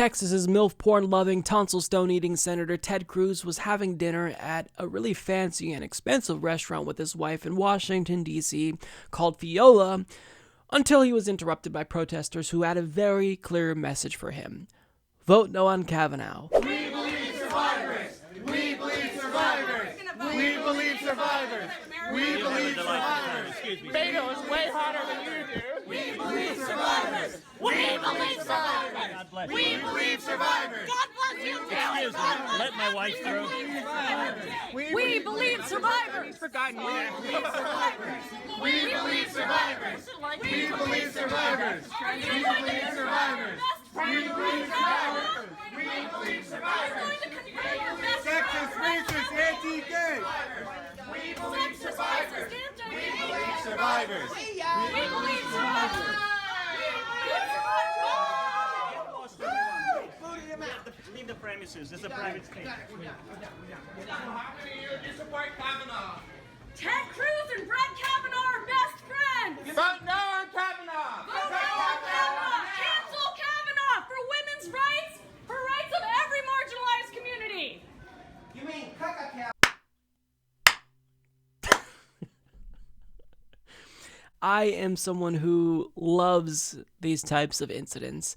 Texas's MILF porn-loving, tonsil-stone-eating Senator Ted Cruz was having dinner at a really fancy and expensive restaurant with his wife in Washington, D.C., called Fiola, until he was interrupted by protesters who had a very clear message for him. Vote no on Kavanaugh. We believe survivors! We believe survivors! We believe survivors! We believe survivors! Beto is way hotter than you do! We believe survivors! We believe survivors! We believe survivors! God bless you, Excuse me, let my wife through. We believe survivors! Forgotten you. We believe survivors! We believe survivors! We believe survivors! We believe survivors! We believe survivors! Sexist, racist, anti-gay! We believe survivors! We believe survivors! We believe survivors! Leave the premises. It's a private space. How many of you support Kavanaugh? Ted Cruz and Brett Kavanaugh are best friends! Vote no on Kavanaugh! Vote no on Kavanaugh! Cancel Kavanaugh for women's rights, for rights of every marginalized community! You mean Kaka? I am someone who loves these types of incidents.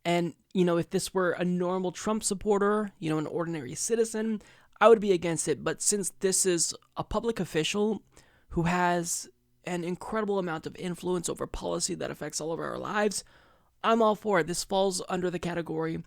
And, if this were a normal Trump supporter, an ordinary citizen, I would be against it. But since this is a public official who has an incredible amount of influence over policy that affects all of our lives, I'm all for it. This falls under the category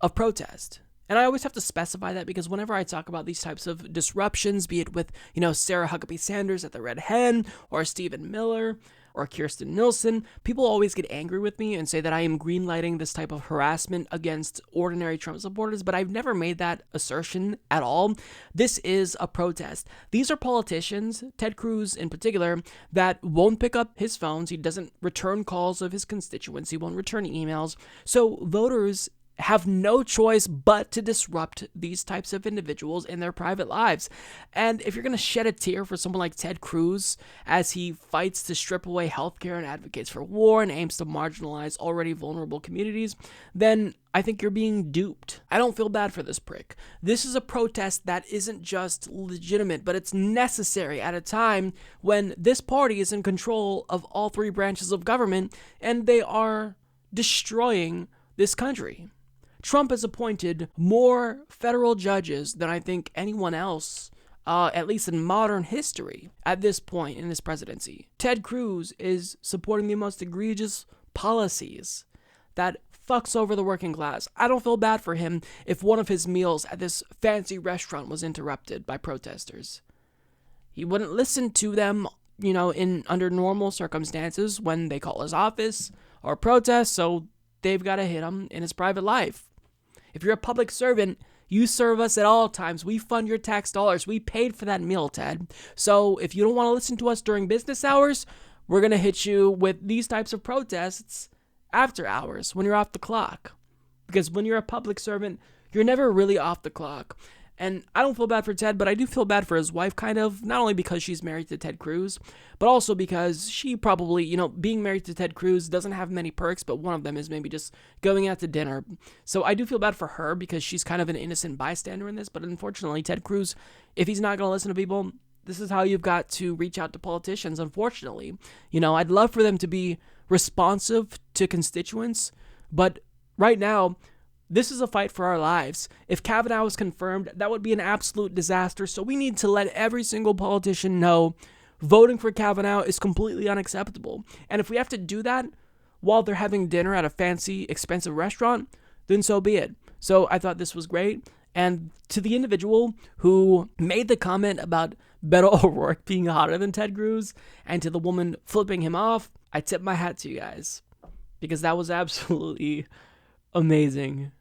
of protest. And I always have to specify that because whenever I talk about these types of disruptions, be it with, Sarah Huckabee Sanders at the Red Hen, or Stephen Miller, or Kirsten Nielsen, people always get angry with me and say that I am greenlighting this type of harassment against ordinary Trump supporters, but I've never made that assertion at all. This is a protest. These are politicians, Ted Cruz in particular, that won't pick up his phones. He doesn't return calls of his constituents. He won't return emails. So voters have no choice but to disrupt these types of individuals in their private lives. And if you're going to shed a tear for someone like Ted Cruz as he fights to strip away healthcare and advocates for war and aims to marginalize already vulnerable communities, then I think you're being duped. I don't feel bad for this prick. This is a protest that isn't just legitimate, but it's necessary at a time when this party is in control of all three branches of government and they are destroying this country. Trump has appointed more federal judges than I think anyone else, at least in modern history, at this point in his presidency. Ted Cruz is supporting the most egregious policies that fucks over the working class. I don't feel bad for him if one of his meals at this fancy restaurant was interrupted by protesters. He wouldn't listen to them, under normal circumstances when they call his office or protest, so they've got to hit him in his private life. If you're a public servant, you serve us at all times. We fund your tax dollars. We paid for that meal, Ted. So if you don't want to listen to us during business hours, we're going to hit you with these types of protests after hours when you're off the clock. Because when you're a public servant, you're never really off the clock. And I don't feel bad for Ted, but I do feel bad for his wife, kind of, not only because she's married to Ted Cruz, but also because she probably, being married to Ted Cruz doesn't have many perks, but one of them is maybe just going out to dinner. So I do feel bad for her because she's kind of an innocent bystander in this, but unfortunately, Ted Cruz, if he's not going to listen to people, this is how you've got to reach out to politicians, unfortunately. I'd love for them to be responsive to constituents, but right now, this is a fight for our lives. If Kavanaugh was confirmed, that would be an absolute disaster. So we need to let every single politician know voting for Kavanaugh is completely unacceptable. And if we have to do that while they're having dinner at a fancy, expensive restaurant, then so be it. So I thought this was great. And to the individual who made the comment about Beto O'Rourke being hotter than Ted Cruz, and to the woman flipping him off, I tip my hat to you guys. Because that was absolutely amazing.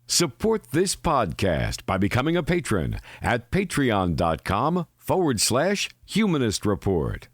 Support this podcast by becoming a patron at patreon.com/Humanist Report.